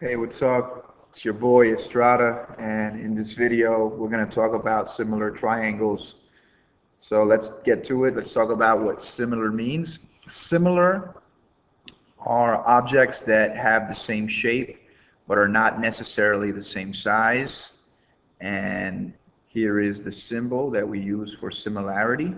Hey, what's up? It's your boy Estrada, and in this video, we're going to talk about similar triangles. So let's get to it. Let's talk about what similar means. Similar are objects that have the same shape, but are not necessarily the same size. And here is the symbol that we use for similarity.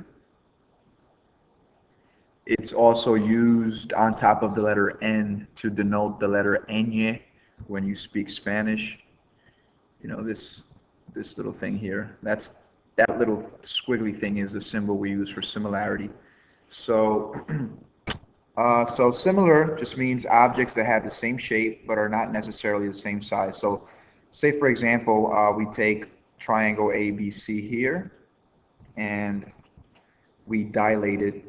It's also used on top of the letter N to denote the letter ñ when you speak Spanish. You know, this little thing here, that little squiggly thing is the symbol we use for similarity. So so similar just means objects that have the same shape but are not necessarily the same size. So say for example, we take triangle ABC here and we dilate it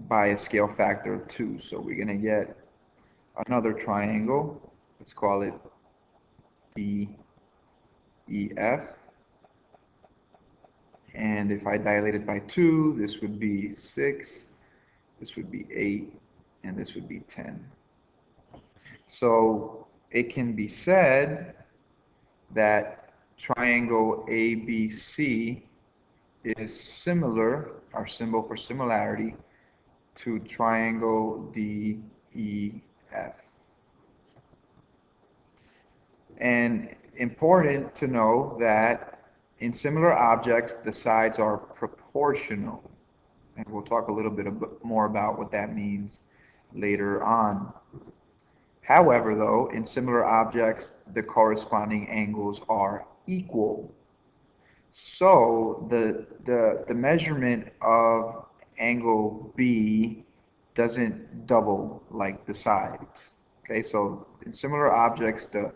by a scale factor of 2. So we're going to get another triangle. Let's call it DEF. And if I dilate it by 2, this would be 6, this would be 8, and this would be 10. So it can be said that triangle ABC is similar, our symbol for similarity, to triangle DEF. And important to know that in similar objects, the sides are proportional. And we'll talk a little bit more about what that means later on. However, though, in similar objects, the corresponding angles are equal. So the measurement of angle B doesn't double like the sides. Okay, so in similar objects, the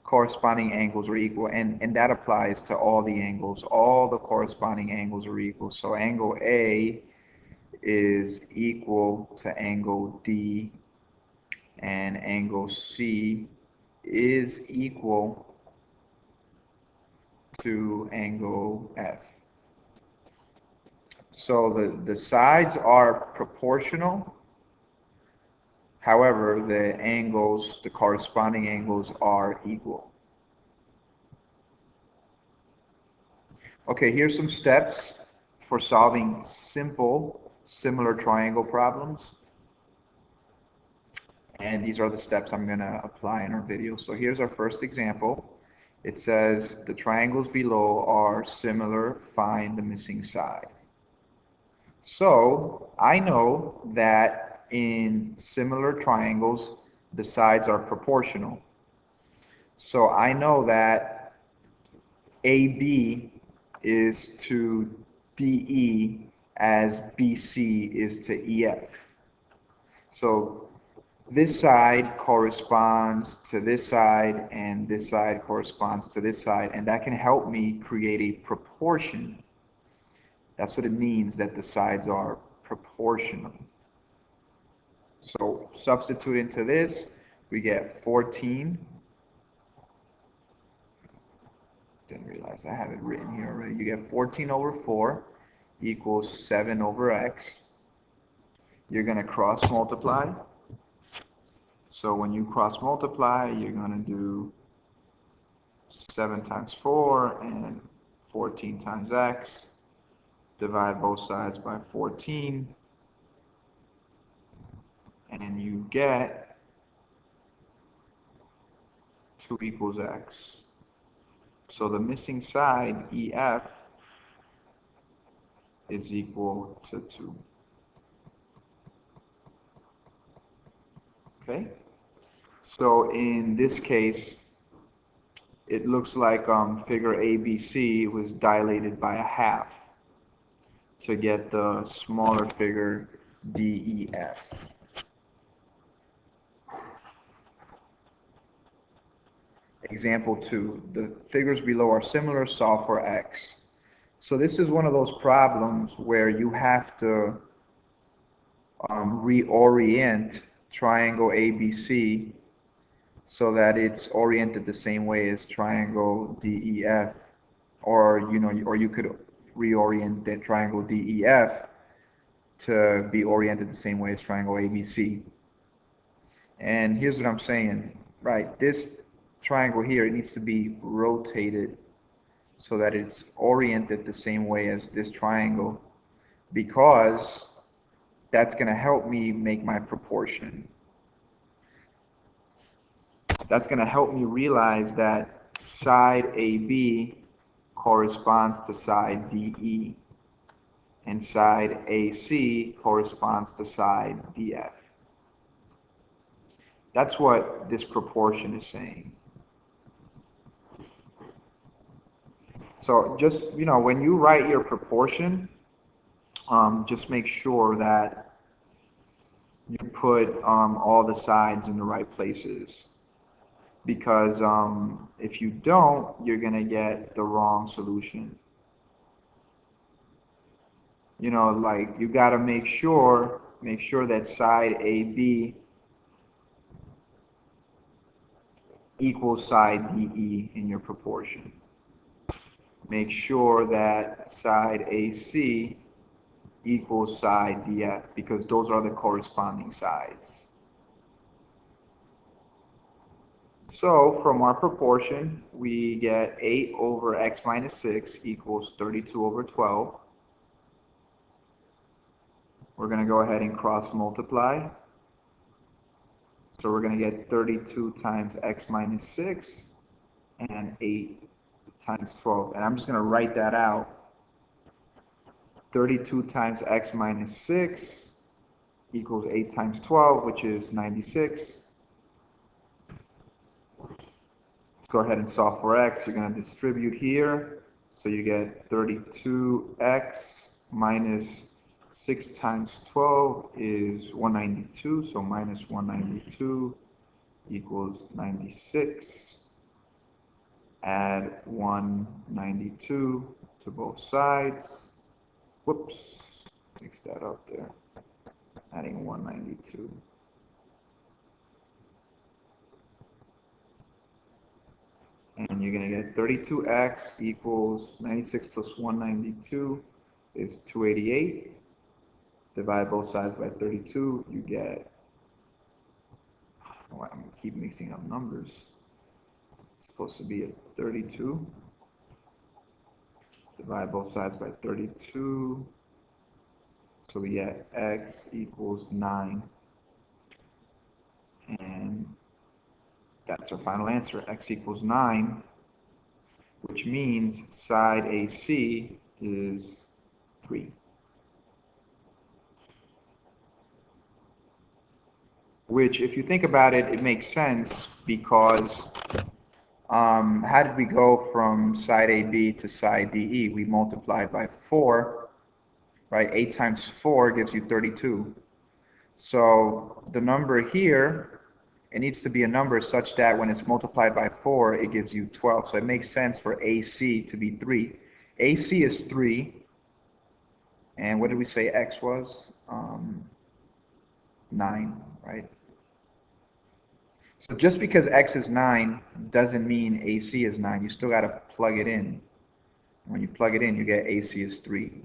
corresponding angles are equal, and that applies to all the angles. All the corresponding angles are equal. So angle A is equal to angle D, and angle C is equal to angle F. So the sides are proportional. However, the angles, the corresponding angles, are equal. Okay, here's some steps for solving simple similar triangle problems. And these are the steps I'm going to apply in our video. So here's our first example. It says the triangles below are similar, find the missing side. So I know that in similar triangles, the sides are proportional. So I know that AB is to DE as BC is to EF. So this side corresponds to this side, and this side corresponds to this side, and that can help me create a proportion. That's what it means that the sides are proportional. So substitute into this, we get 14. Didn't realize I have it written here already. You get 14 over 4 equals 7 over x. You're going to cross multiply. So when you cross multiply, you're going to do 7 times 4 and 14 times x. Divide both sides by 14. And you get 2 equals x. So the missing side, EF, is equal to 2. Okay? So in this case, it looks like figure ABC was dilated by a half to get the smaller figure DEF. Example 2, the figures below are similar, solve for x. So this is one of those problems where you have to reorient triangle ABC so that it's oriented the same way as triangle DEF, or you could reorient the triangle DEF to be oriented the same way as triangle ABC. And here's what I'm saying. right, this triangle here, it needs to be rotated so that it's oriented the same way as this triangle, because that's going to help me make my proportion. That's going to help me realize that side AB corresponds to side DE, and side AC corresponds to side DF. That's what this proportion is saying. So just, when you write your proportion, just make sure that you put all the sides in the right places. Because if you don't, you're going to get the wrong solution. Like you got to make sure that side AB equals side DE in your proportion. Make sure that side AC equals side DF, because those are the corresponding sides. So from our proportion, we get 8 over x minus 6 equals 32 over 12. We're going to go ahead and cross multiply. So we're going to get 32 times x minus 6 and 8 times 12. And I'm just going to write that out. 32 times x minus 6 equals 8 times 12, which is 96. Let's go ahead and solve for x. You're going to distribute here. So you get 32x minus 6 times 12 is 192. So minus 192 equals 96. Add 192 to both sides. Whoops, mix that up there. Adding 192. And you're going to get 32x equals 96 plus 192 is 288. Divide both sides by 32, you get, I'm going to keep mixing up numbers. It's supposed to be a 32. Divide both sides by 32. So we get x equals 9. And that's our final answer. X equals 9, which means side AC is 3. Which, if you think about it, it makes sense, because how did we go from side AB to side DE? We multiplied by 4, right? 8 times 4 gives you 32. So the number here, it needs to be a number such that when it's multiplied by 4, it gives you 12. So it makes sense for AC to be 3. AC is 3. And what did we say X was? 9, right? So just because X is 9 doesn't mean AC is 9. You still got to plug it in. When you plug it in, you get AC is 3.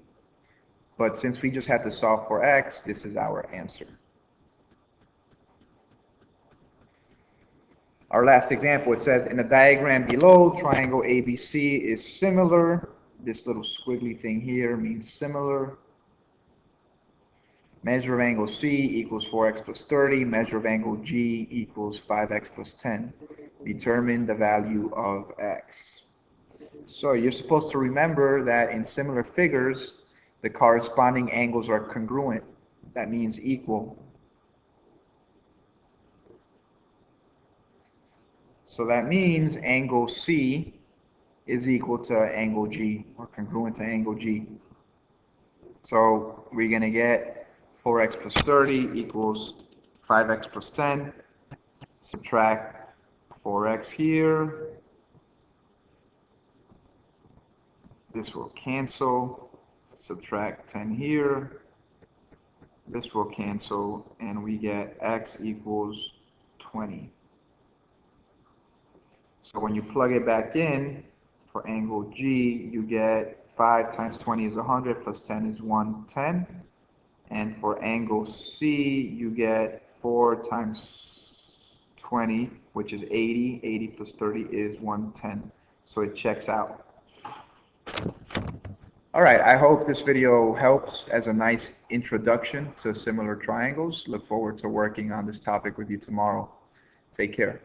But since we just had to solve for X, this is our answer. Our last example, it says, in the diagram below, triangle ABC is similar. This little squiggly thing here means similar. Measure of angle C equals 4x plus 30. Measure of angle G equals 5x plus 10. Determine the value of x. So you're supposed to remember that in similar figures, the corresponding angles are congruent. That means equal. So that means angle C is equal to angle G, or congruent to angle G. So we're going to get 4x plus 30 equals 5x plus 10. Subtract 4x here. This will cancel. Subtract 10 here. This will cancel, and we get x equals 20. So when you plug it back in for angle G, you get 5 times 20 is 100, plus 10 is 110. And for angle C, you get 4 times 20, which is 80. 80 plus 30 is 110. So it checks out. All right, I hope this video helps as a nice introduction to similar triangles. Look forward to working on this topic with you tomorrow. Take care.